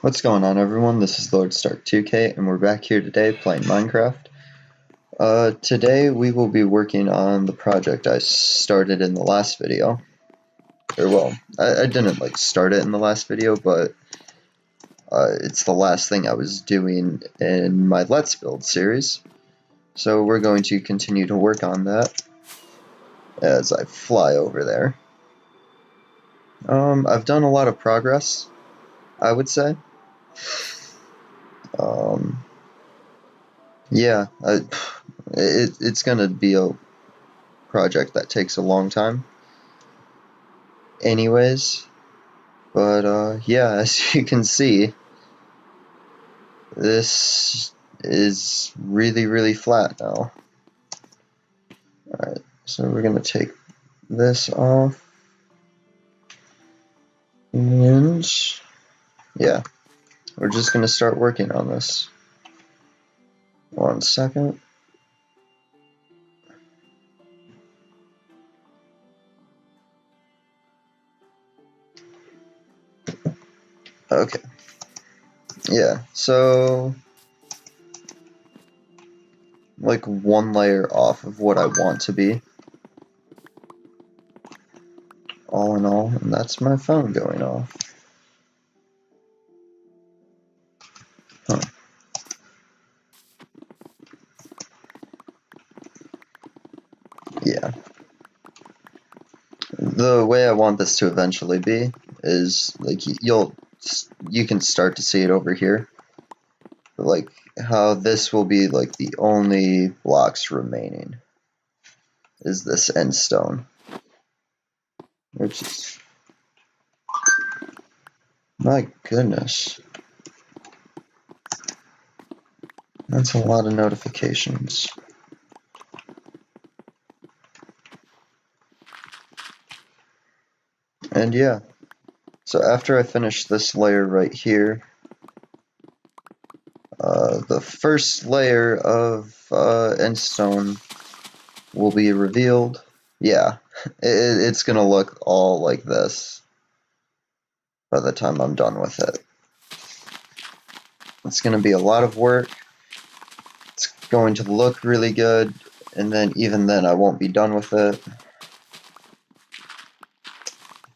What's going on, everyone? This is Lord Stark 2K, and we're back here today playing Minecraft. Today we will be working on the project I started in the last video. I didn't start it in the last video, but it's the last thing I was doing in my Let's Build series. So we're going to continue to work on that as I fly over there. I've done a lot of progress, I would say. Yeah, it's gonna be a project that takes a long time anyways, but yeah, as you can see, this is really flat now. Alright, so we're gonna take this off, and yeah, we're just gonna start working on this. 1 second. Okay, yeah, so like one layer off of what I want to be, all in all, and that's my phone going off. Huh. Yeah. The way I want this to eventually be is like you can start to see it over here, but like how this will be like the only blocks remaining is this end stone, which is, my goodness, that's a lot of notifications. And yeah, so after I finish this layer right here, the first layer of end stone will be revealed. Yeah, it's gonna look all like this by the time I'm done with it. It's gonna be a lot of work. It's going to look really good, and then even then I won't be done with it.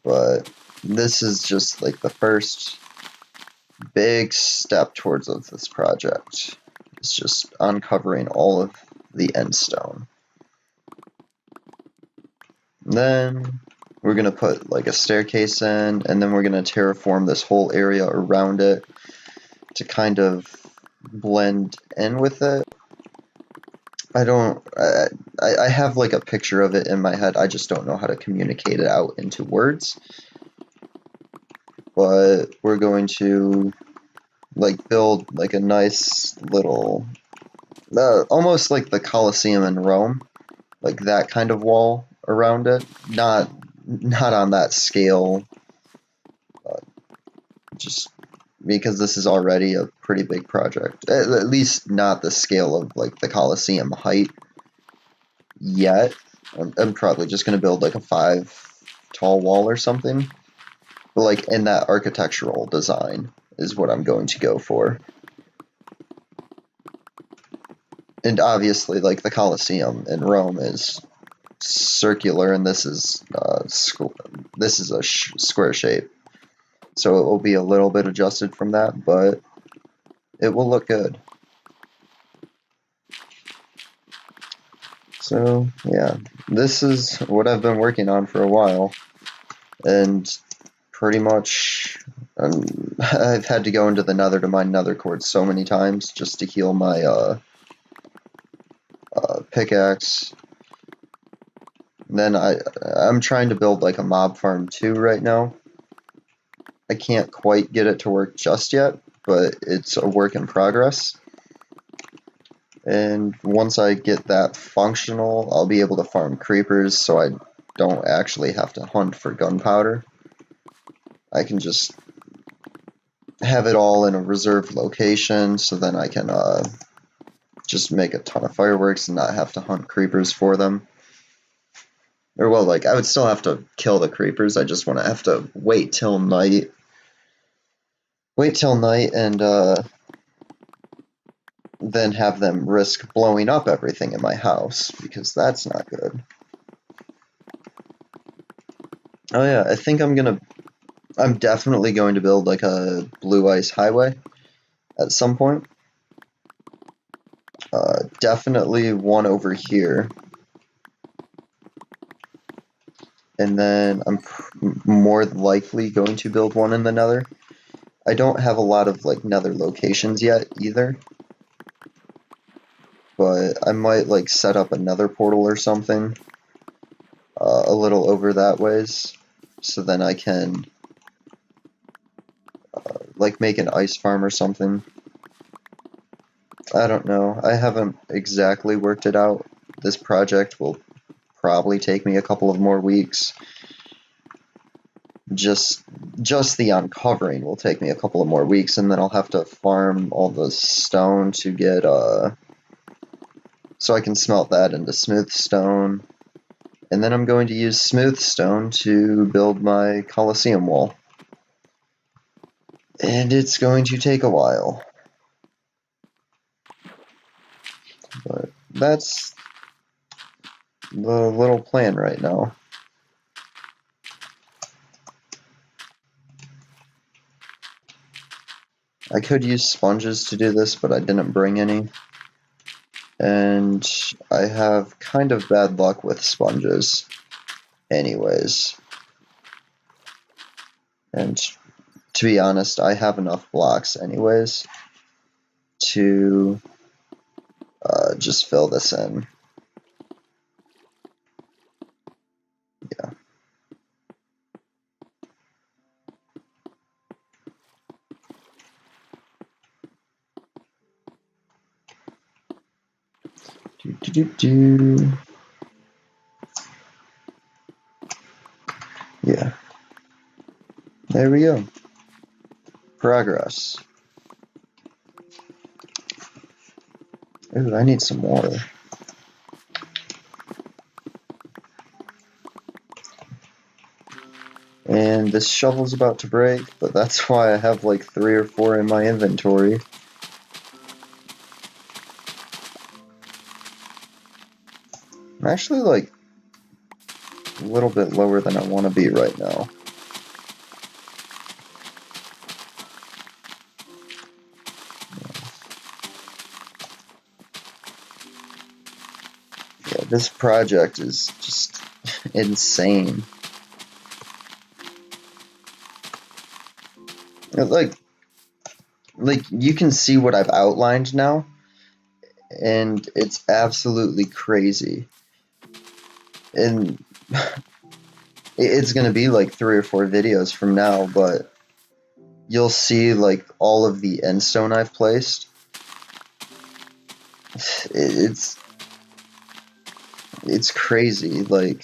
But this is just like the first big step towards this project. It's just uncovering all of the end stone. Then we're gonna put like a staircase in, and then we're gonna terraform this whole area around it to kind of blend in with it. I have like a picture of it in my head, I just don't know how to communicate it out into words. But we're going to like build like a nice little, almost like the Colosseum in Rome, like that kind of wall around it. Not on that scale, just because this is already a pretty big project. At least not the scale of like the Colosseum height yet. I'm probably just going to build like a 5 tall wall or something. But like in that architectural design is what I'm going to go for. And obviously, like the Colosseum in Rome is circular, and this is a square shape. So it will be a little bit adjusted from that, but it will look good. So yeah, this is what I've been working on for a while, and pretty much I've had to go into the nether to mine nether quartz so many times just to heal my pickaxe. And then I'm trying to build like a mob farm too right now. I can't quite get it to work just yet, but it's a work in progress. And once I get that functional, I'll be able to farm creepers so I don't actually have to hunt for gunpowder. I can just have it all in a reserved location, so then I can just make a ton of fireworks and not have to hunt creepers for them. Or well, like I would still have to kill the creepers, I just want to have to wait till night wait till night and then have them risk blowing up everything in my house, because that's not good. Oh yeah, I think I'm definitely going to build like a blue ice highway at some point. Definitely one over here. And then I'm more likely going to build one in the nether. I don't have a lot of like nether locations yet either. But I might like set up another portal or something a little over that ways. So then I can like make an ice farm or something. I don't know. I haven't exactly worked it out. This project will probably take me a couple of more weeks. Just the uncovering will take me a couple of more weeks, and then I'll have to farm all the stone to get so I can smelt that into smooth stone. And then I'm going to use smooth stone to build my Colosseum wall. And it's going to take a while. But that's the little plan right now. I could use sponges to do this, but I didn't bring any. And I have kind of bad luck with sponges anyways. And to be honest, I have enough blocks anyways to just fill this in. Yeah. Yeah. There we go. Progress. Ooh, I need some more. And this shovel's about to break, but that's why I have like 3 or 4 in my inventory. I'm actually like a little bit lower than I want to be right now. Yeah, this project is just insane. Like you can see what I've outlined now, and it's absolutely crazy. And it's gonna be like 3 or 4 videos from now, but you'll see like all of the endstone I've placed. It's crazy. Like,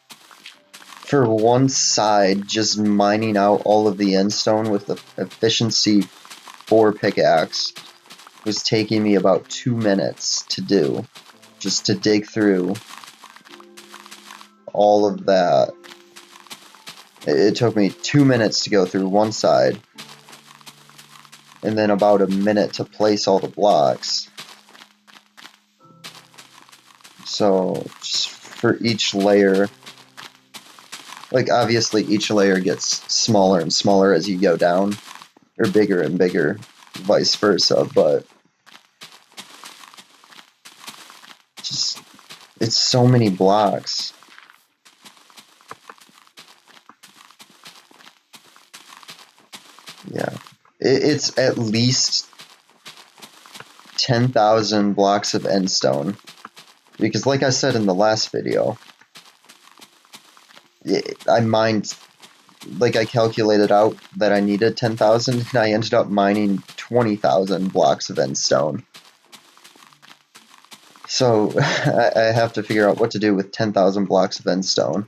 for one side, just mining out all of the endstone with the efficiency 4 pickaxe was taking me about 2 minutes to do, just to dig through all of that. It took me 2 minutes to go through one side, and then about a minute to place all the blocks. So, just for each layer, like obviously each layer gets smaller and smaller as you go down, or bigger and bigger, vice versa, but just, it's so many blocks. Yeah, it's at least 10,000 blocks of endstone, because like I said in the last video, I mined, like I calculated out that I needed 10,000, and I ended up mining 20,000 blocks of endstone. So I have to figure out what to do with 10,000 blocks of endstone.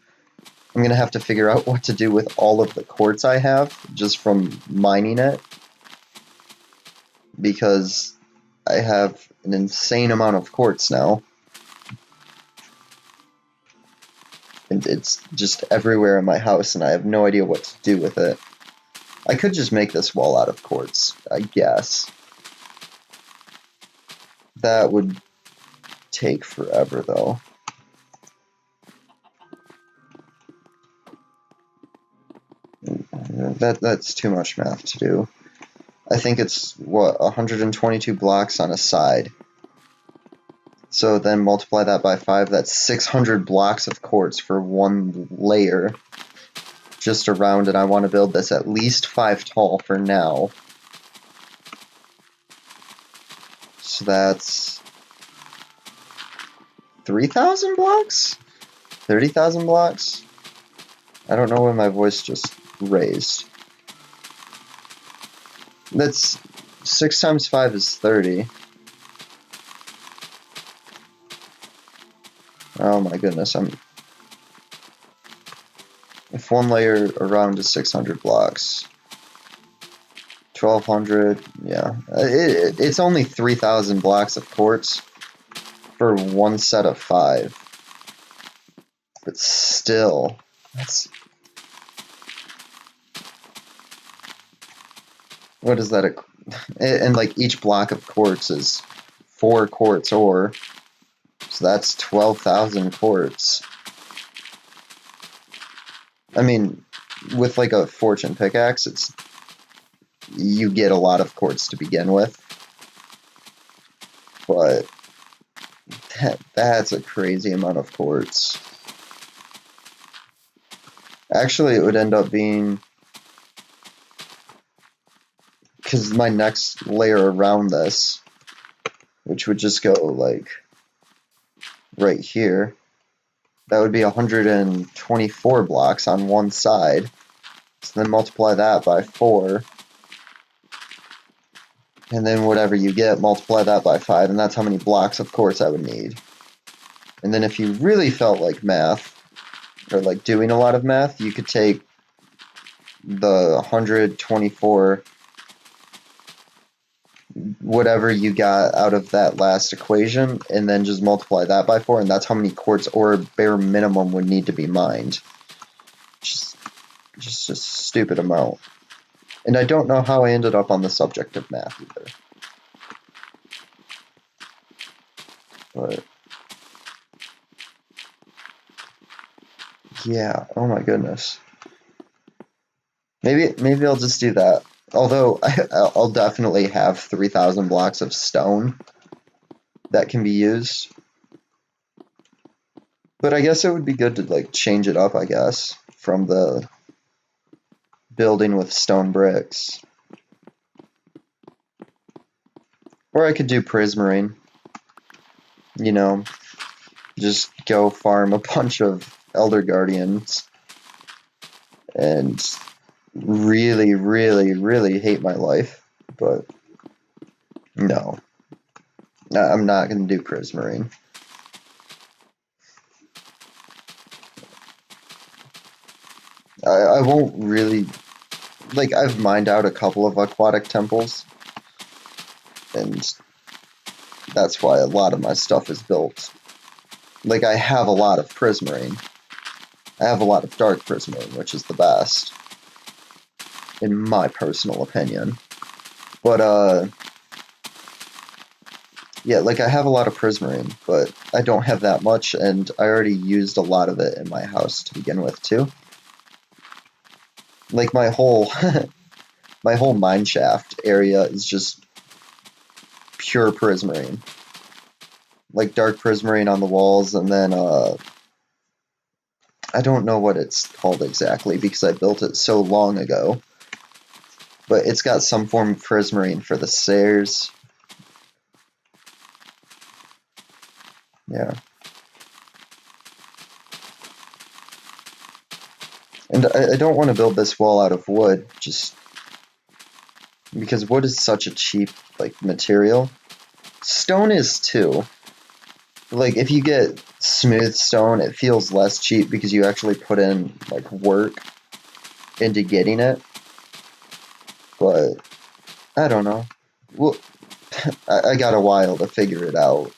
I'm gonna have to figure out what to do with all of the quartz I have just from mining it, because I have an insane amount of quartz now. And it's just everywhere in my house, and I have no idea what to do with it. I could just make this wall out of quartz, I guess. That would take forever, though. That's too much math to do. I think it's, what, 122 blocks on a side. So then multiply that by 5, that's 600 blocks of quartz for one layer. Just around, and I want to build this at least 5 tall for now. So that's 3,000 blocks? 30,000 blocks? I don't know when my voice just raised. That's 6 times 5 is 30. Oh my goodness, if one layer around is 600 blocks, 1,200, yeah. It's only 3,000 blocks of quartz for one set of 5. But still, that's... What is that? And like each block of quartz is 4 quartz ore. So that's 12,000 quartz. I mean, with like a fortune pickaxe, you get a lot of quartz to begin with. But that's a crazy amount of quartz. Actually, it would end up being... Because my next layer around this, which would just go like right here, that would be 124 blocks on one side. So then multiply that by 4. And then whatever you get, multiply that by 5, and that's how many blocks of quartz I would need. And then if you really felt like math, or like doing a lot of math, you could take the 124, whatever you got out of that last equation, and then just multiply that by 4, and that's how many quartz ore bare minimum would need to be mined. Just a stupid amount. And I don't know how I ended up on the subject of math either. But yeah, oh my goodness. Maybe I'll just do that. Although I'll definitely have 3,000 blocks of stone that can be used. But I guess it would be good to like change it up, I guess, from the building with stone bricks. Or I could do prismarine. You know, just go farm a bunch of Elder Guardians and really, really, really hate my life. But no, I'm not going to do prismarine. I won't really... Like, I've mined out a couple of aquatic temples, and that's why a lot of my stuff is built. Like, I have a lot of prismarine. I have a lot of dark prismarine, which is the best, in my personal opinion. But, yeah, like, I have a lot of prismarine, but I don't have that much, and I already used a lot of it in my house to begin with, too. Like, my whole my whole mineshaft area is just pure prismarine. Like dark prismarine on the walls, and then I don't know what it's called exactly because I built it so long ago. But it's got some form of prismarine for the stairs. Yeah. And I don't want to build this wall out of wood, just because wood is such a cheap like material. Stone is too. Like if you get smooth stone, it feels less cheap because you actually put in like work into getting it. But I don't know. Well, I got a while to figure it out.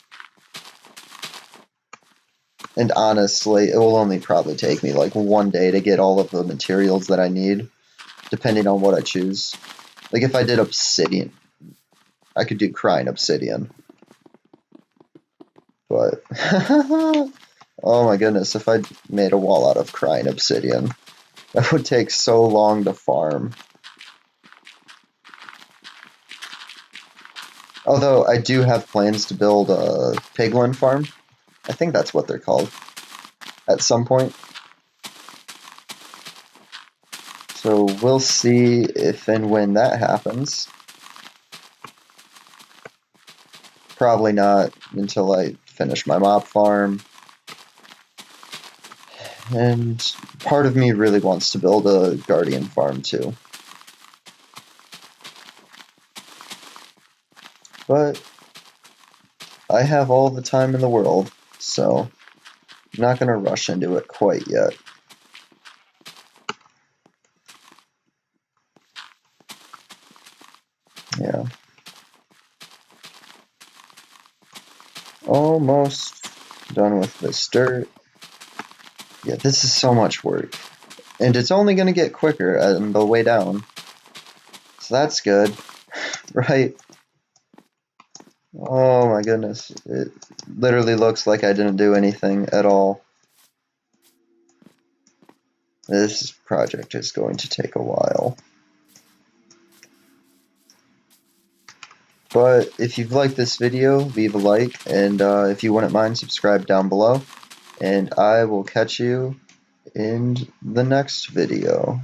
And honestly, it will only probably take me like one day to get all of the materials that I need depending on what I choose. Like if I did obsidian, I could do crying obsidian. But, oh my goodness, if I made a wall out of crying obsidian, that would take so long to farm. Although I do have plans to build a piglin farm. I think that's what they're called at some point. So we'll see if and when that happens. Probably not until I finish my mob farm. And part of me really wants to build a guardian farm too. But I have all the time in the world, so I'm not going to rush into it quite yet. Yeah. Almost done with this dirt. Yeah, this is so much work. And it's only going to get quicker on the way down. So that's good, right? Oh my goodness. It literally looks like I didn't do anything at all. This project is going to take a while. But if you've liked this video, leave a like, and if you wouldn't mind, subscribe down below. And I will catch you in the next video.